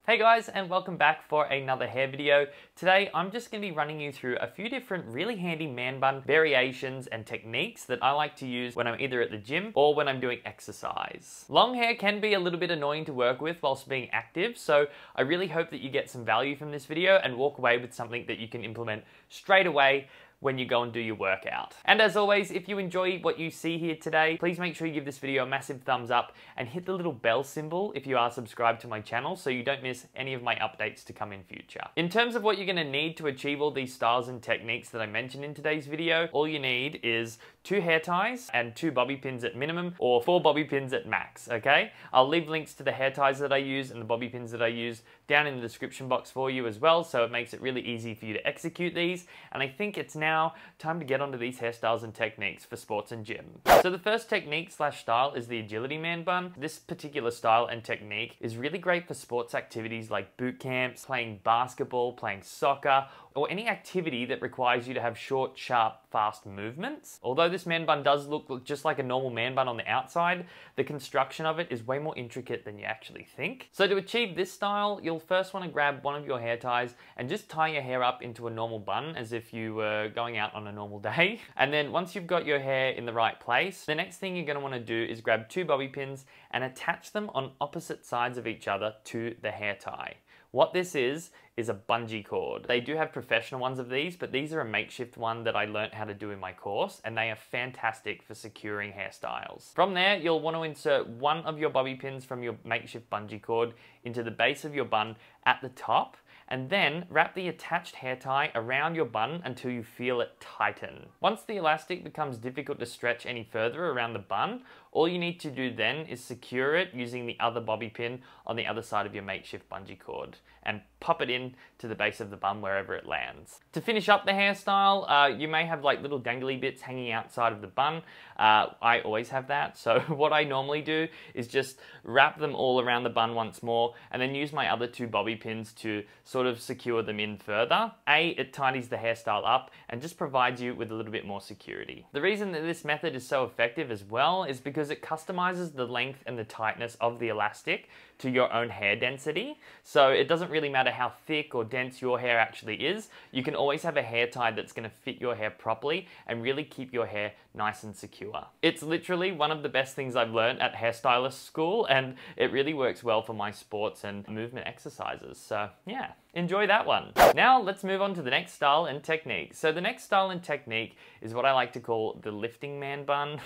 Hey guys, and welcome back for another hair video. Today I'm just going to be running you through a few different really handy man bun variations and techniques that I like to use when I'm either at the gym or when I'm doing exercise. Long hair can be a little bit annoying to work with whilst being active, so I really hope that you get some value from this video and walk away with something that you can implement straight away when you go and do your workout. And as always, if you enjoy what you see here today, please make sure you give this video a massive thumbs up and hit the little bell symbol if you are subscribed to my channel so you don't miss any of my updates to come in future. In terms of what you're gonna need to achieve all these styles and techniques that I mentioned in today's video, all you need is 2 hair ties and 2 bobby pins at minimum, or 4 bobby pins at max, okay? I'll leave links to the hair ties that I use and the bobby pins that I use down in the description box for you as well, so it makes it really easy for you to execute these. And I think it's now time to get onto these hairstyles and techniques for sports and gym. So the first technique slash style is the Agility Man Bun. This particular style and technique is really great for sports activities like boot camps, playing basketball, playing soccer, or any activity that requires you to have short, sharp, fast movements. Although this man bun does look just like a normal man bun on the outside, the construction of it is way more intricate than you actually think. So to achieve this style, you'll first want to grab one of your hair ties and just tie your hair up into a normal bun as if you were going out on a normal day. And then once you've got your hair in the right place, the next thing you're going to want to do is grab 2 bobby pins and attach them on opposite sides of each other to the hair tie. What this is a bungee cord. They do have professional ones of these, but these are a makeshift one that I learned how to do in my course, and they are fantastic for securing hairstyles. From there, you'll want to insert one of your bobby pins from your makeshift bungee cord into the base of your bun at the top, and then wrap the attached hair tie around your bun until you feel it tighten. Once the elastic becomes difficult to stretch any further around the bun, all you need to do then is secure it using the other bobby pin on the other side of your makeshift bungee cord and pop it in to the base of the bun wherever it lands. To finish up the hairstyle, you may have like little dangly bits hanging outside of the bun. I always have that, so what I normally do is just wrap them all around the bun once more and then use my other 2 bobby pins to sort of secure them in further. It tidies the hairstyle up and just provides you with a little bit more security. The reason that this method is so effective as well is because it customizes the length and the tightness of the elastic to your own hair density. So it doesn't really matter how thick or dense your hair actually is. You can always have a hair tie that's going to fit your hair properly and really keep your hair nice and secure. It's literally one of the best things I've learned at hairstylist school, and it really works well for my sports and movement exercises. So yeah, enjoy that one. Now let's move on to the next style and technique. So the next style and technique is what I like to call the lifting man bun.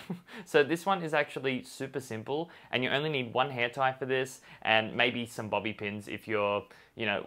So this one is actually super simple, and you only need 1 hair tie for this and maybe some bobby pins if you're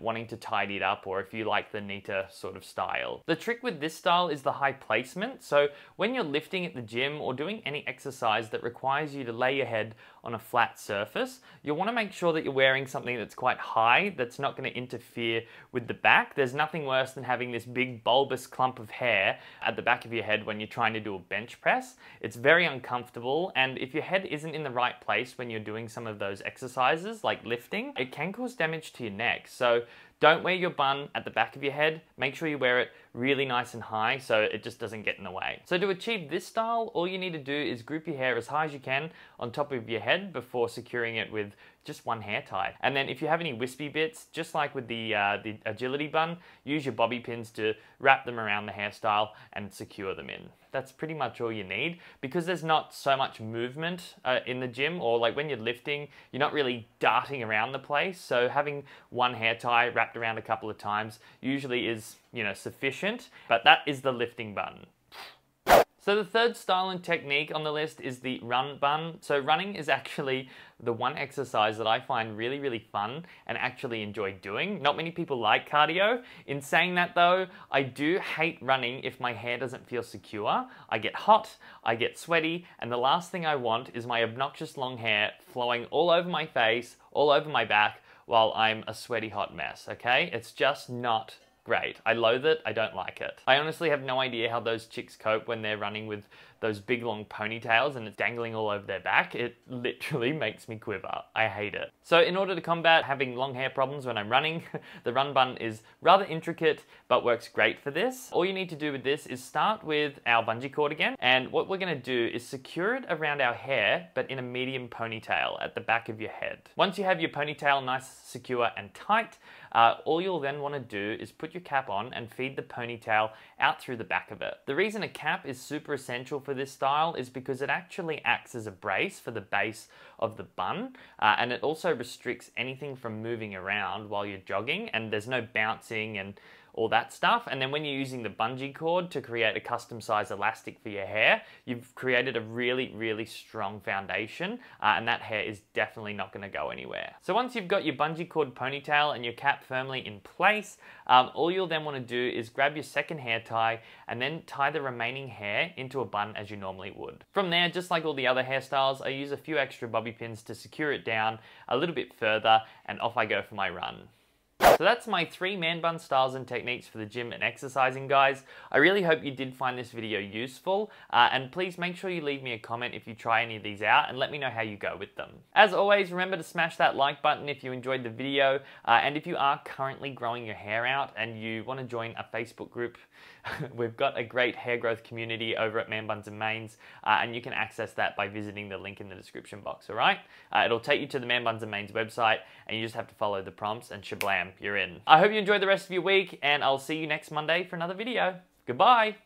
wanting to tidy it up, or if you like the neater sort of style. The trick with this style is the high placement. So when you're lifting at the gym or doing any exercise that requires you to lay your head on a flat surface, you'll want to make sure that you're wearing something that's quite high, that's not going to interfere with the back. There's nothing worse than having this big bulbous clump of hair at the back of your head when you're trying to do a bench press. It's very uncomfortable, and if your head isn't in the right place when you're doing some of those exercises like lifting, it can cause damage to your neck. So don't wear your bun at the back of your head. Make sure you wear it really nice and high so it just doesn't get in the way. So to achieve this style, all you need to do is group your hair as high as you can on top of your head before securing it with just 1 hair tie. And then if you have any wispy bits, just like with the Agility Bun, use your bobby pins to wrap them around the hairstyle and secure them in. That's pretty much all you need, because there's not so much movement in the gym, or like when you're lifting, you're not really darting around the place. So having 1 hair tie wrapped around a couple of times usually is, sufficient, but that is the lifting bun. So the third style and technique on the list is the run bun. So running is actually the one exercise that I find really, really fun and actually enjoy doing. Not many people like cardio. In saying that though, I do hate running if my hair doesn't feel secure. I get hot, I get sweaty, and the last thing I want is my obnoxious long hair flowing all over my face, all over my back, while I'm a sweaty hot mess, okay? It's just not great. I loathe it, I don't like it. I honestly have no idea how those chicks cope when they're running with those big long ponytails and it's dangling all over their back. It literally makes me quiver. I hate it. So in order to combat having long hair problems when I'm running, the run bun is rather intricate but works great for this. All you need to do with this is start with our bungee cord again, and what we're going to do is secure it around our hair but in a medium ponytail at the back of your head. Once you have your ponytail nice, secure and tight, all you'll then want to do is put your cap on and feed the ponytail out through the back of it. The reason a cap is super essential for this style is because it actually acts as a brace for the base of the bun, and it also restricts anything from moving around while you're jogging, and there's no bouncing and all that stuff. And then when you're using the bungee cord to create a custom size elastic for your hair, you've created a really, really strong foundation, and that hair is definitely not going to go anywhere. So once you've got your bungee cord ponytail and your cap firmly in place, all you'll then want to do is grab your second hair tie and then tie the remaining hair into a bun as you normally would. From there, just like all the other hairstyles, I use a few extra bobby pins to secure it down a little bit further, and off I go for my run. So that's my 3 man bun styles and techniques for the gym and exercising, guys. I really hope you did find this video useful, and please make sure you leave me a comment if you try any of these out and let me know how you go with them. As always, remember to smash that like button if you enjoyed the video, and if you are currently growing your hair out and you want to join a Facebook group, we've got a great hair growth community over at Man Buns and Manes, and you can access that by visiting the link in the description box, alright? It'll take you to the Man Buns and Manes website, and you just have to follow the prompts and shablam, you're in. I hope you enjoy the rest of your week, and I'll see you next Monday for another video. Goodbye!